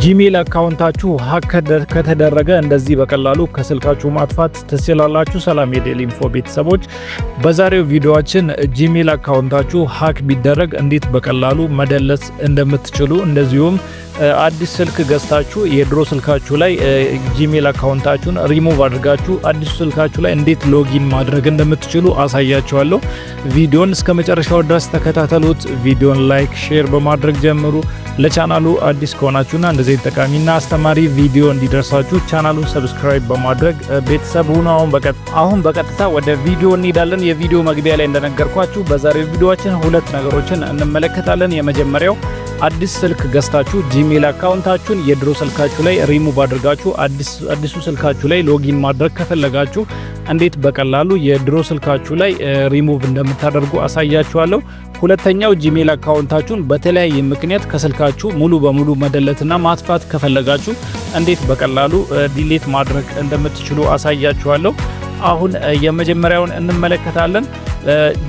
ጂሜል አካውንታችሁ ሀክ ከተደረገ እንደዚህ በቀላሉ ከስልካችሁ ማጥፋት ትችላላችሁ። ሰላም የዴሊ ኢንፎ ቤተሰቦች፣ በዛሬው ቪዲዮአችን ጂሜል አካውንታችሁ ሀክ ቢደረግ እንዴት በቀላሉ መደለስ እንደምትችሉ እንደዚሁም አዲስ ስልክ ገዝታችሁ የድሮ ስልካችሁ ላይ ጂሜል አካውንታችሁን ሪሙቭ አድርጋችሁ አዲስ ስልካችሁ ላይ እንዴት ሎጊን ማድረግ እንደምትችሉ አሳያችኋለሁ። ቪዲዮን እስከ መጨረሻው ድረስ ተከታተሉት። ቪዲዮን ላይክ፣ ሼር በማድረግ ጀምሩ። ለቻናሉ አዲስ ከሆናችሁና እንደዚህ ጠቃሚና አስተማሪ ቪዲዮ እንዲደርሳችሁ ቻናሉን ሰብስክራይብ በማድረግ ቤተሰብ ሁኑ። አሁን በቀጥታ ወደ ቪዲዮ እንሄዳለን። የቪዲዮ መግቢያ ላይ እንደነገርኳችሁ በዛሬው ቪዲዮአችን ሁለት ነገሮችን እንመለከታለን። የመጀመሪያው አዲስ ስልክ ገዝታችሁ ጂሜል አካውንታችሁን የድሮ ስልካችሁ ላይ ሪሙቭ አድርጋችሁ አዲሱ ስልካችሁ ላይ ሎጊን ማድረግ ከፈለጋችሁ እንዴት በቀላሉ የድሮ ስልካችሁ ላይ ሪሙቭ እንደምታደርጉ አሳያችኋለሁ። ሁለተኛው ጂሜል አካውንታችሁን በተለያየ ምክንያት ከስልካችሁ ሙሉ በሙሉ መደለትና ማጥፋት ከፈለጋችሁ እንዴት በቀላሉ ዲሌት ማድረግ እንደምትችሉ አሳያችኋለሁ። አሁን የመጀመሪያውን እንመለከታለን።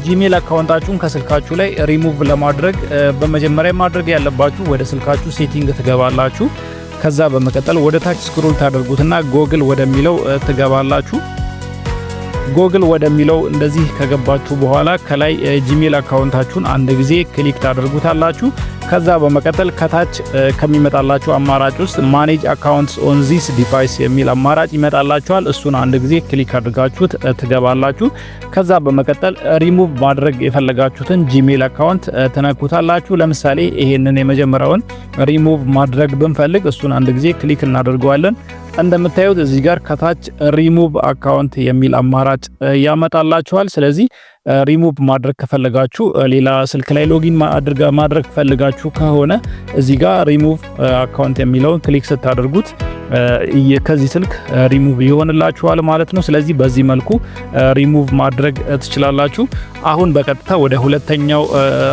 ጂሜል አካውንታችሁን ከስልካችሁ ላይ ሪሙቭ ለማድረግ በመጀመሪያ ማድረግ ያለባችሁ ወደ ስልካችሁ ሴቲንግ ትገባላችሁ። ከዛ በመቀጠል ወደ ታች ስክሮል ታደርጉትና ጎግል ወደሚለው ትገባላችሁ። ጎግል ወደሚለው እንደዚህ ከገባችሁ በኋላ ከላይ ጂሜል አካውንታችሁን አንድ ጊዜ ክሊክ ታደርጉታላችሁ። ከዛ በመቀጠል ከታች ከሚመጣላችሁ አማራጭ ውስጥ ማኔጅ አካውንትስ ኦን ዚስ ዲቫይስ የሚል አማራጭ ይመጣላችኋል። እሱን አንድ ጊዜ ክሊክ አድርጋችሁት ትገባላችሁ። ከዛ በመቀጠል ሪሙቭ ማድረግ የፈለጋችሁትን ጂሜል አካውንት ትነኩታላችሁ። ለምሳሌ ይሄንን የመጀመሪያውን ሪሙቭ ማድረግ ብንፈልግ እሱን አንድ ጊዜ ክሊክ እናደርገዋለን። እንደምታዩት እዚህ ጋር ከታች ሪሙቭ አካውንት የሚል አማራጭ ያመጣላችኋል። ስለዚህ ሪሙቭ ማድረግ ከፈለጋችሁ ሌላ ስልክ ላይ ሎጊን ማድረግ ፈልጋችሁ ከሆነ እዚህ ጋር ሪሙቭ አካውንት የሚለውን ክሊክ ስታደርጉት ከዚህ ስልክ ሪሙቭ ይሆንላችኋል ማለት ነው። ስለዚህ በዚህ መልኩ ሪሙቭ ማድረግ ትችላላችሁ። አሁን በቀጥታ ወደ ሁለተኛው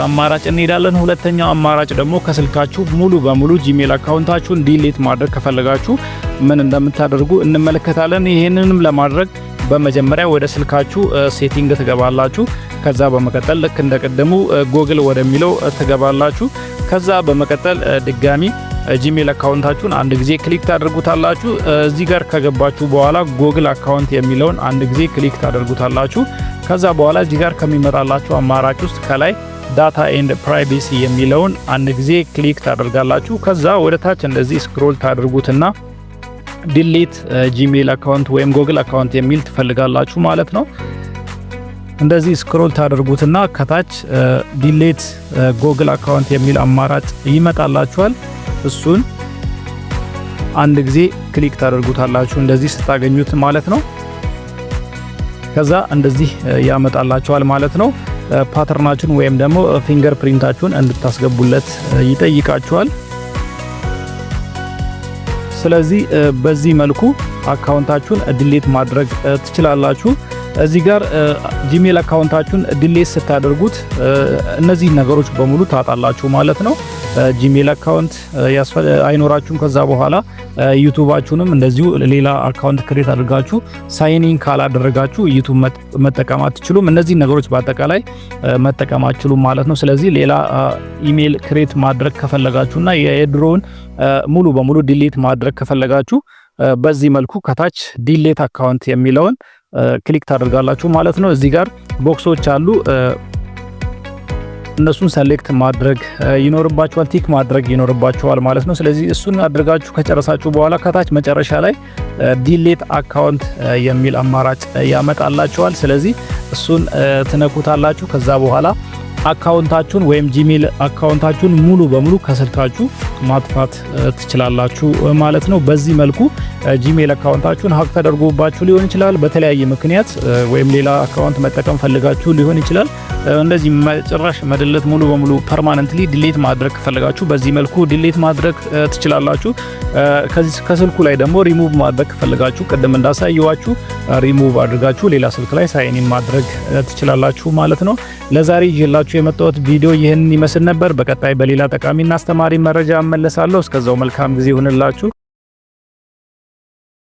አማራጭ እንሄዳለን። ሁለተኛው አማራጭ ደግሞ ከስልካችሁ ሙሉ በሙሉ ጂሜል አካውንታችሁን ዲሌት ማድረግ ከፈለጋችሁ ምን እንደምታደርጉ እንመለከታለን። ይሄንንም ለማድረግ በመጀመሪያ ወደ ስልካችሁ ሴቲንግ ትገባላችሁ። ከዛ በመቀጠል ልክ እንደቀደሙ ጎግል ወደሚለው ትገባላችሁ። ከዛ በመቀጠል ድጋሚ ጂሜል አካውንታችሁን አንድ ጊዜ ክሊክ ታደርጉታላችሁ። እዚህ ጋር ከገባችሁ በኋላ ጎግል አካውንት የሚለውን አንድ ጊዜ ክሊክ ታደርጉታላችሁ። ከዛ በኋላ እዚህ ጋር ከሚመጣላችሁ አማራጭ ውስጥ ከላይ ዳታ ኤንድ ፕራይቬሲ የሚለውን አንድ ጊዜ ክሊክ ታደርጋላችሁ። ከዛ ወደ ታች እንደዚህ ስክሮል ታደርጉትና ዲሌት ጂሜል አካውንት ወይም ጎግል አካውንት የሚል ትፈልጋላችሁ ማለት ነው። እንደዚህ ስክሮል ታደርጉትና ከታች ዲሌት ጎግል አካውንት የሚል አማራጭ ይመጣላችኋል። እሱን አንድ ጊዜ ክሊክ ታደርጉታላችሁ እንደዚህ ስታገኙት ማለት ነው። ከዛ እንደዚህ ያመጣላችኋል ማለት ነው። ፓተርናችሁን ወይም ደግሞ ፊንገር ፕሪንታችሁን እንድታስገቡለት ይጠይቃችኋል። ስለዚህ በዚህ መልኩ አካውንታችሁን ዲሌት ማድረግ ትችላላችሁ። እዚህ ጋር ጂሜል አካውንታችሁን ዲሌት ስታደርጉት እነዚህ ነገሮች በሙሉ ታጣላችሁ ማለት ነው። ጂሜል አካውንት አይኖራችሁም። ከዛ በኋላ ዩቲዩባችሁንም እንደዚሁ ሌላ አካውንት ክሬት አድርጋችሁ ሳይን ኢን ካላደረጋችሁ ዩቲዩብ መጠቀም አትችሉም። እነዚህ ነገሮች በአጠቃላይ መጠቀም አትችሉም ማለት ነው። ስለዚህ ሌላ ኢሜል ክሬት ማድረግ ከፈለጋችሁና የድሮውን ሙሉ በሙሉ ዲሌት ማድረግ ከፈለጋችሁ በዚህ መልኩ ከታች ዲሌት አካውንት የሚለውን ክሊክ ታደርጋላችሁ ማለት ነው። እዚህ ጋር ቦክሶች አሉ። እነሱን ሰሌክት ማድረግ ይኖርባችኋል፣ ቲክ ማድረግ ይኖርባችኋል ማለት ነው። ስለዚህ እሱን አድርጋችሁ ከጨረሳችሁ በኋላ ከታች መጨረሻ ላይ ዲሌት አካውንት የሚል አማራጭ ያመጣላችኋል። ስለዚህ እሱን ትነኩታላችሁ። ከዛ በኋላ አካውንታችሁን ወይም ጂሜል አካውንታችሁን ሙሉ በሙሉ ከስልካችሁ ማጥፋት ትችላላችሁ ማለት ነው። በዚህ መልኩ ጂሜል አካውንታችሁን ሀክ ተደርጎባችሁ ሊሆን ይችላል። በተለያየ ምክንያት ወይም ሌላ አካውንት መጠቀም ፈልጋችሁ ሊሆን ይችላል። እንደዚህ ጭራሽ መደለት ሙሉ በሙሉ ፐርማነንትሊ ዲሌት ማድረግ ከፈለጋችሁ በዚህ መልኩ ዲሌት ማድረግ ትችላላችሁ። ከስልኩ ላይ ደግሞ ሪሙቭ ማድረግ ከፈለጋችሁ ቅድም እንዳሳየዋችሁ ሪሙቭ አድርጋችሁ ሌላ ስልክ ላይ ሳይን ኢን ማድረግ ትችላላችሁ ማለት ነው። ለዛሬ ይዤላችሁ የመጣሁት ቪዲዮ ይህንን ይመስል ነበር። በቀጣይ በሌላ ጠቃሚና አስተማሪ መረጃ እመለሳለሁ። እስከዛው መልካም ጊዜ ይሁንላችሁ።